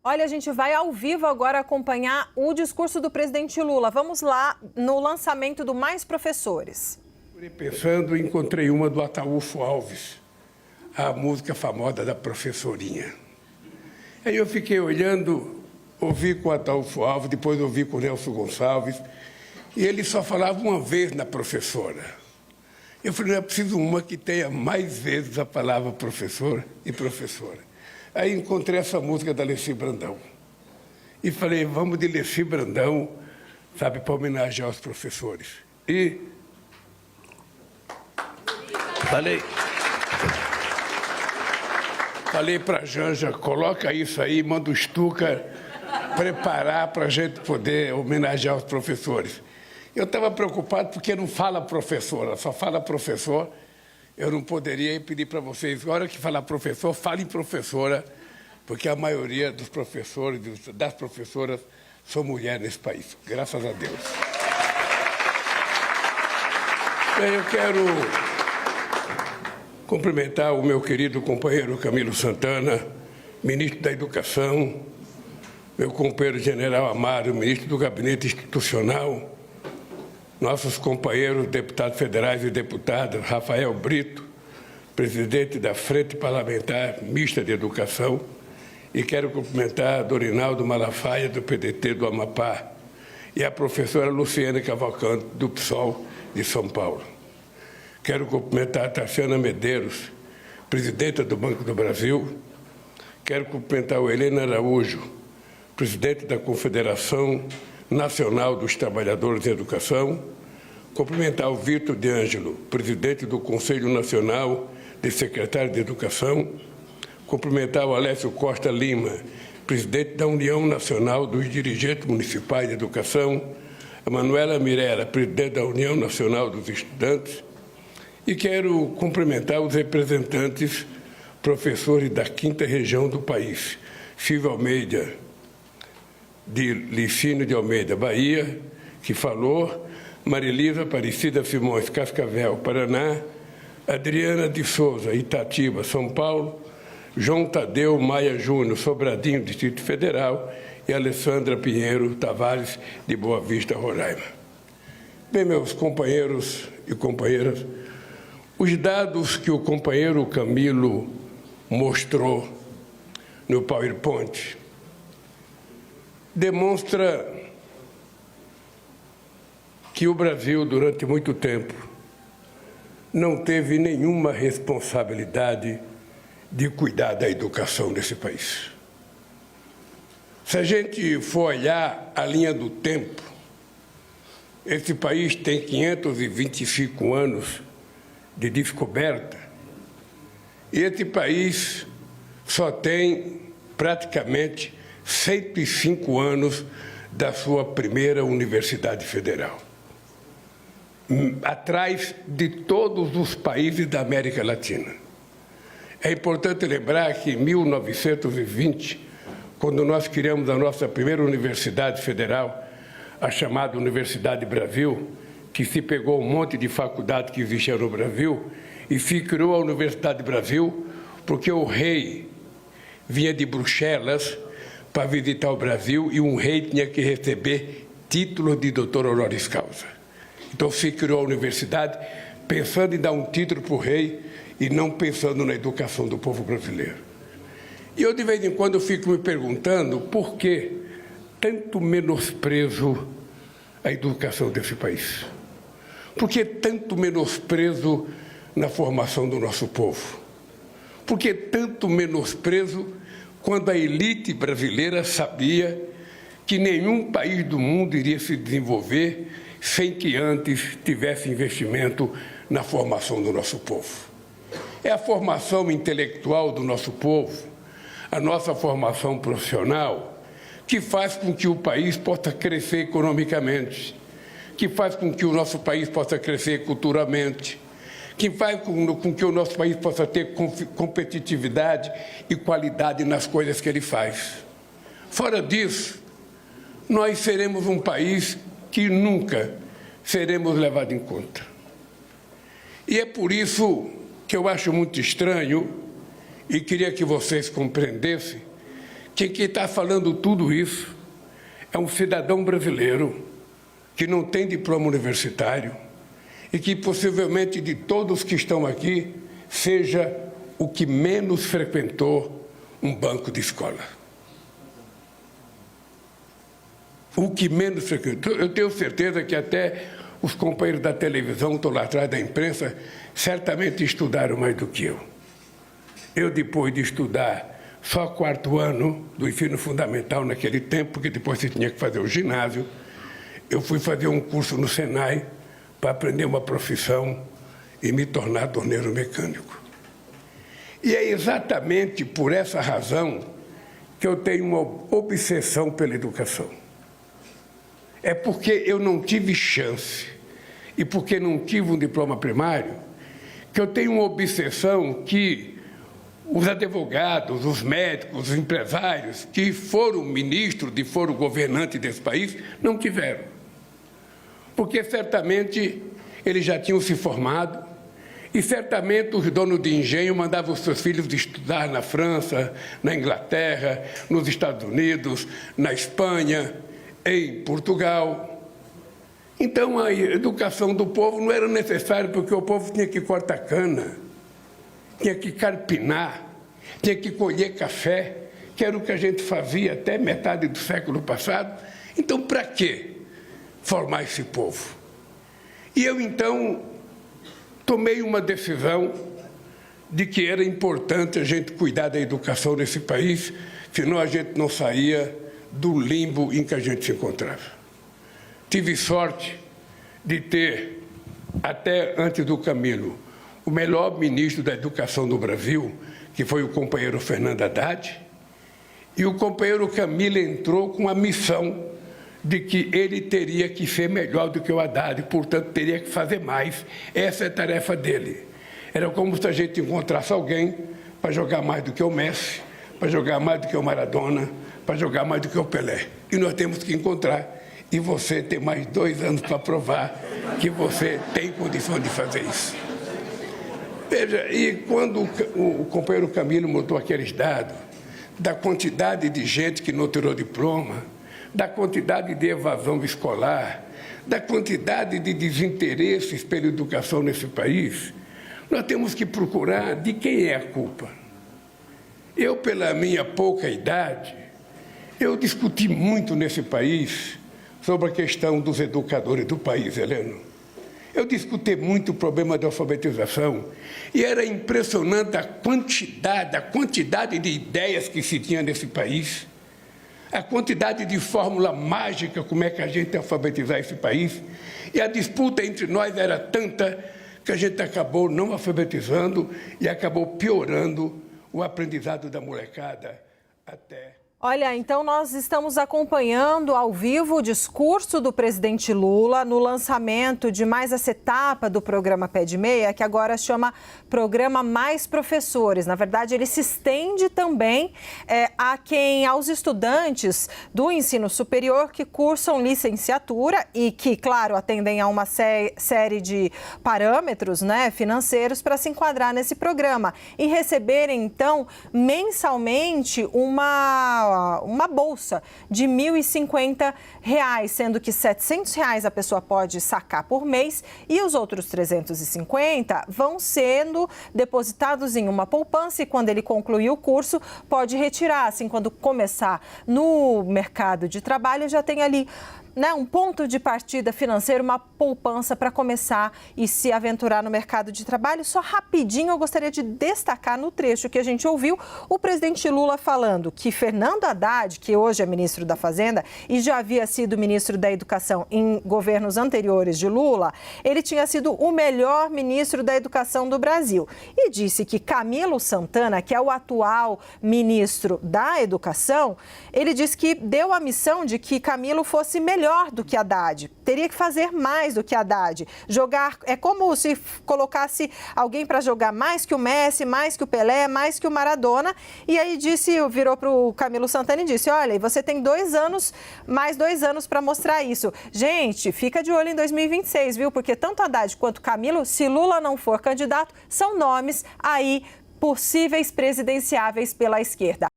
Olha, a gente vai ao vivo agora acompanhar o discurso do presidente Lula. Vamos lá no lançamento do Mais Professores. Pensando, encontrei uma do Ataúfo Alves, a música famosa da professorinha. Aí eu fiquei olhando, ouvi com o Ataúfo Alves, depois ouvi com o Nelson Gonçalves, e ele só falava uma vez na professora. Eu falei, não é preciso uma que tenha mais vezes a palavra professor e professora. Aí encontrei essa música da Leci Brandão. E falei, vamos de Leci Brandão, sabe, para homenagear os professores. E falei para a Janja, coloca isso aí, manda o Stuka preparar para a gente poder homenagear os professores. Eu estava preocupado porque não fala professora, só fala professor. Eu não poderia pedir para vocês, na hora que falar professor, falem professora, porque a maioria dos professores, das professoras, são mulheres nesse país, graças a Deus. Bem, eu quero cumprimentar o meu querido companheiro Camilo Santana, ministro da Educação, meu companheiro general Amaro, ministro do Gabinete Institucional, nossos companheiros deputados federais e deputadas, Rafael Brito, presidente da Frente Parlamentar Mista de Educação, e quero cumprimentar Dorinaldo Malafaia, do PDT do Amapá, e a professora Luciana Cavalcante, do PSOL de São Paulo. Quero cumprimentar a Tassiana Medeiros, presidenta do Banco do Brasil. Quero cumprimentar o Helena Araújo, presidente da Confederação Nacional dos Trabalhadores de Educação, cumprimentar o Vitor de Ângelo, presidente do Conselho Nacional de Secretários de Educação, cumprimentar o Alessio Costa Lima, presidente da União Nacional dos Dirigentes Municipais de Educação, a Manuela Mirera, presidente da União Nacional dos Estudantes, e quero cumprimentar os representantes professores da 5ª região do país, Silvio Almeida, de Licínio de Almeida, Bahia, que falou, Marilisa Aparecida Simões, Cascavel, Paraná, Adriana de Souza, Itatiba, São Paulo, João Tadeu Maia Júnior, Sobradinho, Distrito Federal, e Alessandra Pinheiro Tavares, de Boa Vista, Roraima. Bem, meus companheiros e companheiras, os dados que o companheiro Camilo mostrou no PowerPoint demonstra que o Brasil, durante muito tempo, não teve nenhuma responsabilidade de cuidar da educação desse país. Se a gente for olhar a linha do tempo, esse país tem 525 anos de descoberta e esse país só tem praticamente 105 anos da sua primeira Universidade Federal, atrás de todos os países da América Latina. É importante lembrar que em 1920, quando nós criamos a nossa primeira Universidade Federal, a chamada Universidade Brasil, que se pegou um monte de faculdade que existia no Brasil e se criou a Universidade Brasil porque o rei vinha de Bruxelas para visitar o Brasil e um rei tinha que receber título de doutor honoris causa. Então se criou a universidade pensando em dar um título para o rei e não pensando na educação do povo brasileiro. E eu de vez em quando fico me perguntando por que tanto menosprezo à educação desse país. Por que tanto menosprezo na formação do nosso povo? Por que tanto menosprezo quando a elite brasileira sabia que nenhum país do mundo iria se desenvolver sem que antes tivesse investimento na formação do nosso povo? É a formação intelectual do nosso povo, a nossa formação profissional, que faz com que o país possa crescer economicamente, que faz com que o nosso país possa crescer culturalmente, que faz com que o nosso país possa ter competitividade e qualidade nas coisas que ele faz. Fora disso, nós seremos um país que nunca seremos levados em conta. E é por isso que eu acho muito estranho, e queria que vocês compreendessem, que quem está falando tudo isso é um cidadão brasileiro que não tem diploma universitário e que possivelmente de todos que estão aqui seja o que menos frequentou um banco de escola. O que menos frequentou. Eu tenho certeza que até os companheiros da televisão, estão lá atrás da imprensa, certamente estudaram mais do que eu. Eu, depois de estudar só 4º ano do ensino fundamental naquele tempo, porque depois você tinha que fazer o ginásio, eu fui fazer um curso no Senai para aprender uma profissão e me tornar torneiro mecânico. E é exatamente por essa razão que eu tenho uma obsessão pela educação. É porque eu não tive chance e porque não tive um diploma primário que eu tenho uma obsessão que os advogados, os médicos, os empresários que foram ministros e foram governantes desse país não tiveram. Porque certamente eles já tinham se formado e certamente os donos de engenho mandavam os seus filhos estudar na França, na Inglaterra, nos Estados Unidos, na Espanha, em Portugal. Então, a educação do povo não era necessária, porque o povo tinha que cortar cana, tinha que carpinar, tinha que colher café, que era o que a gente fazia até metade do século passado. Então, para que formar esse povo? E eu, então, tomei uma decisão de que era importante a gente cuidar da educação nesse país, senão a gente não saía do limbo em que a gente se encontrava. Tive sorte de ter, até antes do Camilo, o melhor ministro da Educação do Brasil, que foi o companheiro Fernando Haddad, e o companheiro Camilo entrou com a missão de que ele teria que ser melhor do que o Haddad, portanto, teria que fazer mais. Essa é a tarefa dele. Era como se a gente encontrasse alguém para jogar mais do que o Messi, para jogar mais do que o Maradona, para jogar mais do que o Pelé. E nós temos que encontrar. E você tem mais 2 anos para provar que você tem condição de fazer isso. Veja, e quando o companheiro Camilo montou aqueles dados da quantidade de gente que não tirou diploma, da quantidade de evasão escolar, da quantidade de desinteresses pela educação nesse país, nós temos que procurar de quem é a culpa. Eu, pela minha pouca idade, eu discuti muito nesse país sobre a questão dos educadores do país, Heleno. Eu discuti muito o problema da alfabetização e era impressionante a quantidade de ideias que se tinha nesse país, a quantidade de fórmula mágica, como é que a gente ia alfabetizar esse país, e a disputa entre nós era tanta que a gente acabou não alfabetizando e acabou piorando o aprendizado da molecada até... Olha, então nós estamos acompanhando ao vivo o discurso do presidente Lula no lançamento de mais essa etapa do programa Pé de Meia, que agora chama Programa Mais Professores. Na verdade, ele se estende também aos estudantes do ensino superior que cursam licenciatura e que, claro, atendem a uma série de parâmetros, né, financeiros para se enquadrar nesse programa e receberem, então, mensalmente uma bolsa de R$ 1.050, sendo que R$ 700 a pessoa pode sacar por mês e os outros 350 vão sendo depositados em uma poupança e quando ele concluir o curso pode retirar. Assim, quando começar no mercado de trabalho, já tem ali, né, um ponto de partida financeiro, uma poupança para começar e se aventurar no mercado de trabalho. Só rapidinho eu gostaria de destacar no trecho que a gente ouviu o presidente Lula falando que Fernando Haddad, que hoje é ministro da Fazenda e já havia sido ministro da Educação em governos anteriores de Lula, ele tinha sido o melhor ministro da Educação do Brasil. E disse que Camilo Santana, que é o atual ministro da Educação, ele disse que deu a missão de que Camilo fosse melhor do que Haddad, teria que fazer mais do que Haddad, jogar, é como se colocasse alguém para jogar mais que o Messi, mais que o Pelé, mais que o Maradona, e aí virou para o Camilo Santana e disse, olha, você tem mais 2 anos para mostrar isso. Gente, fica de olho em 2026, viu, porque tanto Haddad quanto Camilo, se Lula não for candidato, são nomes aí possíveis presidenciáveis pela esquerda.